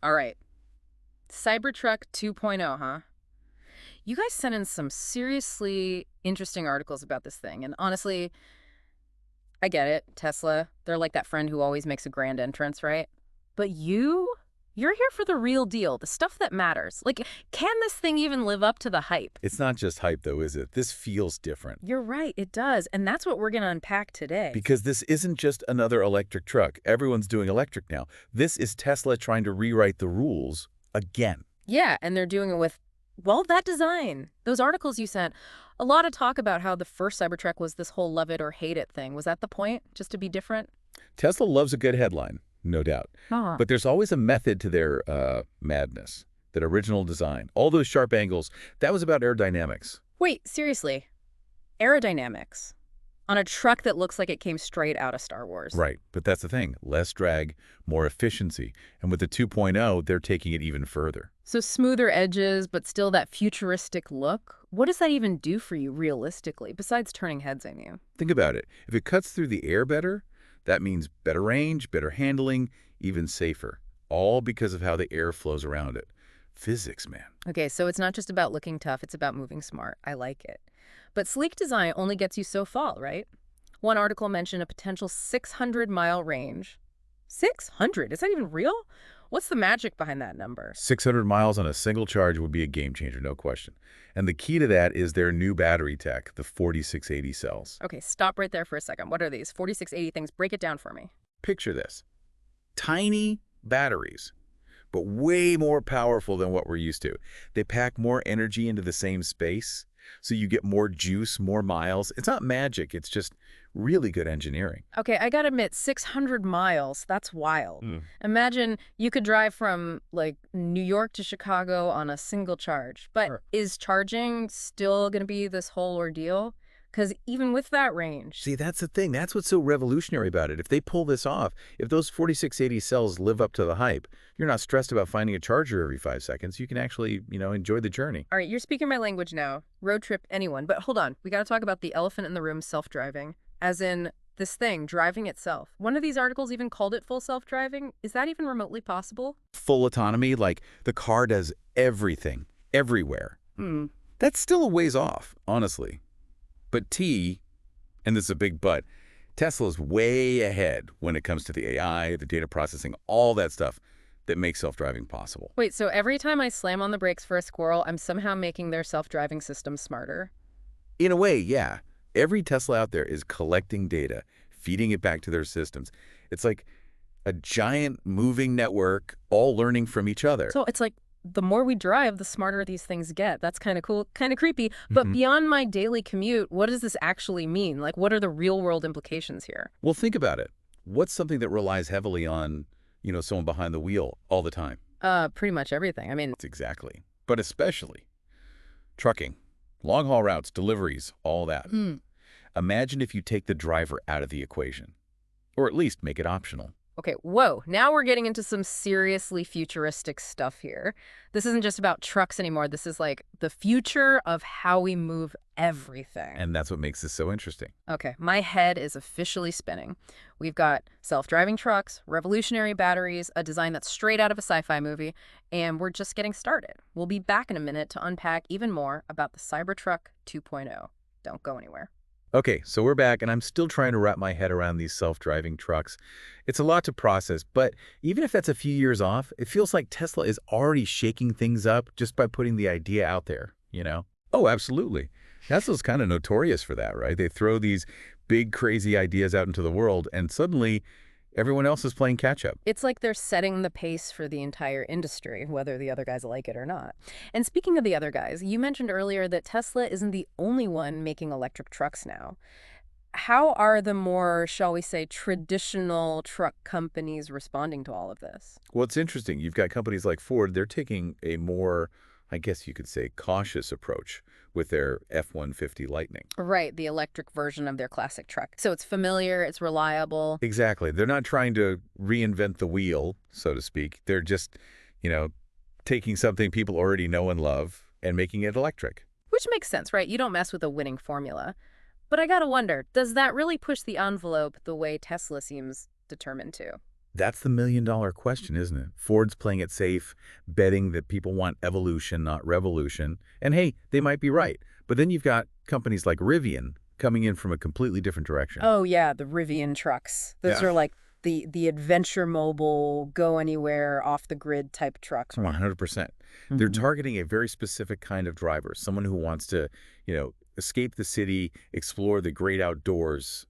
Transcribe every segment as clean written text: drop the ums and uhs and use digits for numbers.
All right. Cybertruck 2.0, huh? You guys sent in some seriously interesting articles about this thing. And honestly, I get it. Tesla, they're like that friend who always makes a grand entrance, right? But you're here for the real deal, the stuff that matters. Like, can this thing even live up to the hype? It's not just hype, though, is it? This feels different. You're right, it does. And that's what we're going to unpack today. Because this isn't just another electric truck. Everyone's doing electric now. This is Tesla trying to rewrite the rules again. Yeah, and they're doing it with, well, that design. Those articles you sent, a lot of talk about how the first Cybertruck was this whole love it or hate it thing. Was that the point? Just to be different? Tesla loves a good headline, no doubt. Huh. But there's always a method to their madness. That original design, all those sharp angles, that was about aerodynamics. Wait, seriously. Aerodynamics. On a truck that looks like it came straight out of Star Wars. Right, but that's the thing. Less drag, more efficiency. And with the 2.0, they're taking it even further. So smoother edges, but still that futuristic look? What does that even do for you realistically, besides turning heads, I mean? Think about it. If it cuts through the air better, that means better range, better handling, even safer. All because of how the air flows around it. Physics, man. Okay, so it's not just about looking tough, it's about moving smart. I like it. But sleek design only gets you so far, right? One article mentioned a potential 600-mile range. 600? Is that even real? What's the magic behind that number? 600 miles on a single charge would be a game changer, no question. And the key to that is their new battery tech, the 4680 cells. Okay, stop right there for a second. What are these 4680 things? Break it down for me. Picture this. Tiny batteries, but way more powerful than what we're used to. They pack more energy into the same space, so you get more juice, more miles. It's not magic, it's just really good engineering. Okay, I gotta admit, 600 miles, that's wild. Imagine you could drive from, like, New York to Chicago on a single charge. But Sure. is charging still gonna be this whole ordeal? Because even with that range... See, that's the thing. That's what's so revolutionary about it. If they pull this off, if those 4680 cells live up to the hype, you're not stressed about finding a charger every 5 seconds. You can actually, enjoy the journey. All right, you're speaking my language now. Road trip, anyone. But hold on, we gotta talk about the elephant in the room, self-driving. As in, this thing, driving itself. One of these articles even called it full self-driving. Is that even remotely possible? Full autonomy, like the car does everything, everywhere. Hmm. That's still a ways off, honestly. But and this is a big but, Tesla's way ahead when it comes to the AI, the data processing, all that stuff that makes self-driving possible. Wait, so every time I slam on the brakes for a squirrel, I'm somehow making their self-driving system smarter? In a way, yeah. Every Tesla out there is collecting data, feeding it back to their systems. It's like a giant moving network, all learning from each other. So it's like the more we drive, the smarter these things get. That's kind of cool, kind of creepy. But beyond my daily commute, what does this actually mean? Like, what are the real-world implications here? Well, think about it. What's something that relies heavily on, someone behind the wheel all the time? Pretty much everything. I mean, Exactly. But especially trucking, long-haul routes, deliveries, all that. Imagine if you take the driver out of the equation, or at least make it optional. okay, whoa, now we're getting into some seriously futuristic stuff here. This isn't just about trucks anymore. This is like the future of how we move everything. And that's what makes this so interesting. Okay, my head is officially spinning. We've got self-driving trucks, revolutionary batteries, a design that's straight out of a sci-fi movie, and we're just getting started. We'll be back in a minute to unpack even more about the Cybertruck 2.0. Don't go anywhere. Okay, so we're back, and I'm still trying to wrap my head around these self-driving trucks. It's a lot to process, but even if that's a few years off, it feels like Tesla is already shaking things up just by putting the idea out there, Oh, absolutely. Tesla's kind of notorious for that, right? They throw these big, crazy ideas out into the world, and suddenly everyone else is playing catch-up. It's like they're setting the pace for the entire industry, whether the other guys like it or not. And speaking of the other guys, you mentioned earlier that Tesla isn't the only one making electric trucks now. How are the more, shall we say, traditional truck companies responding to all of this? Well, it's interesting. You've got companies like Ford. They're taking a more, I guess you could say, cautious approach with their F-150 Lightning. Right, the electric version of their classic truck. So it's familiar, it's reliable. Exactly. They're not trying to reinvent the wheel, so to speak. They're just, taking something people already know and love and making it electric. Which makes sense, right? You don't mess with a winning formula. But I gotta wonder, does that really push the envelope the way Tesla seems determined to? That's the million-dollar question, isn't it? Ford's playing it safe, betting that people want evolution, not revolution. And hey, they might be right. But then you've got companies like Rivian coming in from a completely different direction. Oh, yeah, the Rivian trucks. Those Yeah, are like the adventure mobile, go anywhere, off the grid type trucks, right? 100%. They're Hmm. targeting a very specific kind of driver, someone who wants to, escape the city, explore the great outdoors,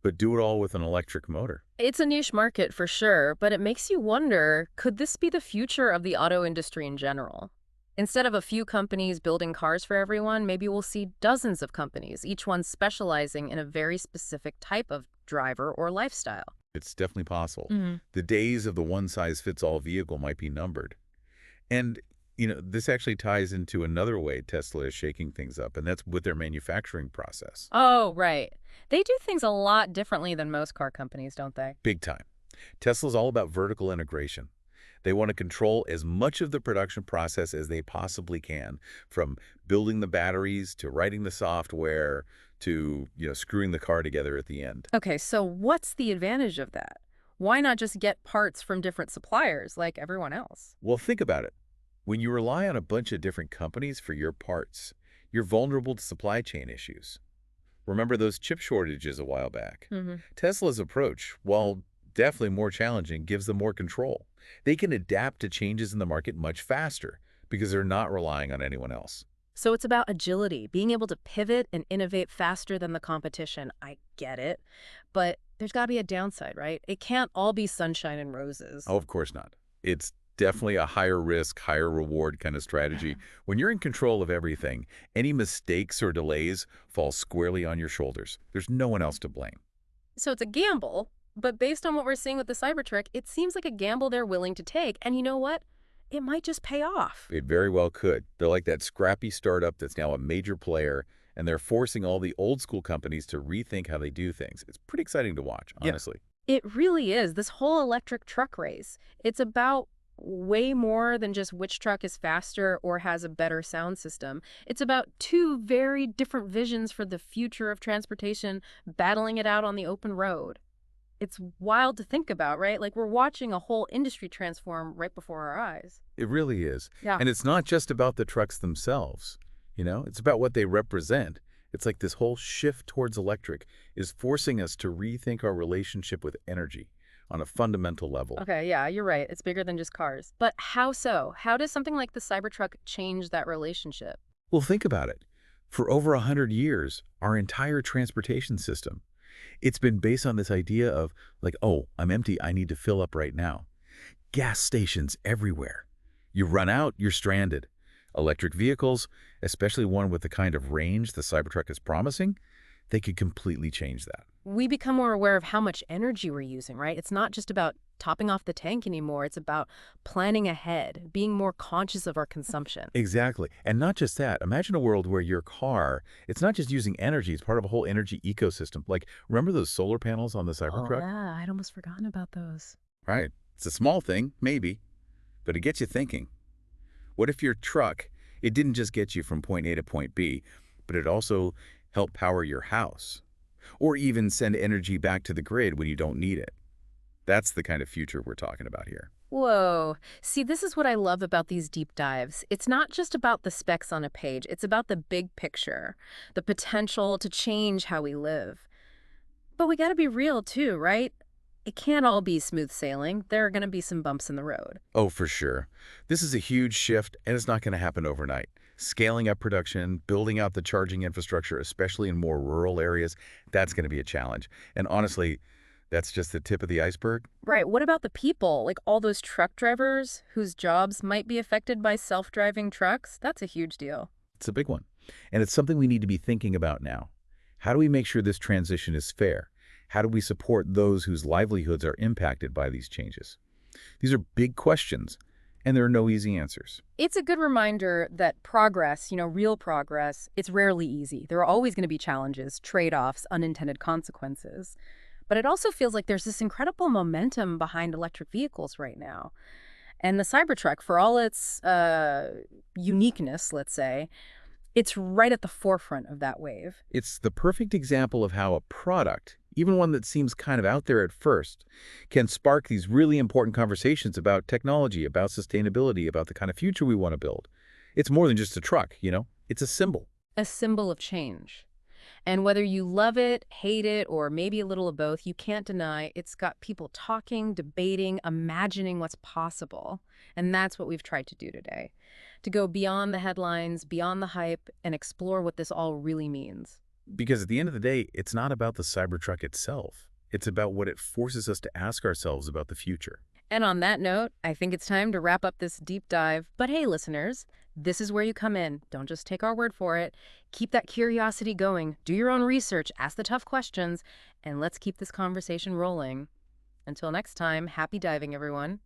but do it all with an electric motor. It's a niche market for sure, but it makes you wonder, could this be the future of the auto industry in general? Instead of a few companies building cars for everyone, maybe we'll see dozens of companies, each one specializing in a very specific type of driver or lifestyle. It's definitely possible. Hmm. The days of the one-size-fits-all vehicle might be numbered. And, this actually ties into another way Tesla is shaking things up, and that's with their manufacturing process. Oh, right. They do things a lot differently than most car companies, don't they? Big time. Tesla's all about vertical integration. They want to control as much of the production process as they possibly can, from building the batteries to writing the software to, screwing the car together at the end. Okay, so what's the advantage of that? Why not just get parts from different suppliers like everyone else? Well, think about it. When you rely on a bunch of different companies for your parts, you're vulnerable to supply chain issues. Remember those chip shortages a while back? Hmm. Tesla's approach, while definitely more challenging, gives them more control. They can adapt to changes in the market much faster because they're not relying on anyone else. So it's about agility, being able to pivot and innovate faster than the competition. I get it. But there's got to be a downside, right? It can't all be sunshine and roses. Oh, of course not. It's definitely a higher risk, higher reward kind of strategy. When you're in control of everything, any mistakes or delays fall squarely on your shoulders. There's no one else to blame. So it's a gamble, but based on what we're seeing with the Cybertruck, it seems like a gamble they're willing to take. And you know what? It might just pay off. It very well could. They're like that scrappy startup that's now a major player, and they're forcing all the old school companies to rethink how they do things. It's pretty exciting to watch, Yeah. honestly. It really is. This whole electric truck race, it's about way more than just which truck is faster or has a better sound system. It's about two very different visions for the future of transportation battling it out on the open road. It's wild to think about, right? Like we're watching a whole industry transform right before our eyes. It really is. Yeah. And it's not just about the trucks themselves, it's about what they represent. It's like this whole shift towards electric is forcing us to rethink our relationship with energy on a fundamental level. Okay, yeah, you're right. It's bigger than just cars. But how so? How does something like the Cybertruck change that relationship? Well, think about it. For over 100 years, our entire transportation system, it's been based on this idea of like, oh, I'm empty, I need to fill up right now. Gas stations everywhere. You run out, you're stranded. Electric vehicles, especially one with the kind of range the Cybertruck is promising, they could completely change that. We become more aware of how much energy we're using, right? It's not just about topping off the tank anymore. It's about planning ahead, being more conscious of our consumption. Exactly. And not just that. Imagine a world where your car, it's not just using energy, it's part of a whole energy ecosystem. Like, remember those solar panels on the Oh, Cybertruck? yeah, I'd almost forgotten about those. Right. It's a small thing, maybe, but it gets you thinking. What if your truck, it didn't just get you from point A to point B, but it also helped power your house? Or even send energy back to the grid when you don't need it? That's the kind of future we're talking about here. Whoa. See, this is what I love about these deep dives. It's not just about the specs on a page. It's about the big picture, the potential to change how we live. But we got to be real too, right? It can't all be smooth sailing. There are going to be some bumps in the road. Oh, for sure. This is a huge shift, and it's not going to happen overnight. Scaling up production, building out the charging infrastructure, especially in more rural areas, that's going to be a challenge. And honestly, that's just the tip of the iceberg. Right. What about the people? Like all those truck drivers whose jobs might be affected by self-driving trucks? That's a huge deal. It's a big one. And it's something we need to be thinking about now. How do we make sure this transition is fair? How do we support those whose livelihoods are impacted by these changes? These are big questions, and there are no easy answers. It's a good reminder that progress, real progress, it's rarely easy. There are always going to be challenges, trade-offs, unintended consequences. But it also feels like there's this incredible momentum behind electric vehicles right now. And the Cybertruck, for all its uniqueness, let's say, it's right at the forefront of that wave. It's the perfect example of how a product, even one that seems kind of out there at first, can spark these really important conversations about technology, about sustainability, about the kind of future we want to build. It's more than just a truck, It's a symbol. A symbol of change. And whether you love it, hate it, or maybe a little of both, you can't deny it's got people talking, debating, imagining what's possible. And that's what we've tried to do today. To go beyond the headlines, beyond the hype, and explore what this all really means. Because at the end of the day, it's not about the Cybertruck itself. It's about what it forces us to ask ourselves about the future. And on that note, I think it's time to wrap up this deep dive. But hey, listeners, this is where you come in. Don't just take our word for it. Keep that curiosity going. Do your own research, ask the tough questions, and let's keep this conversation rolling. Until next time, happy diving, everyone.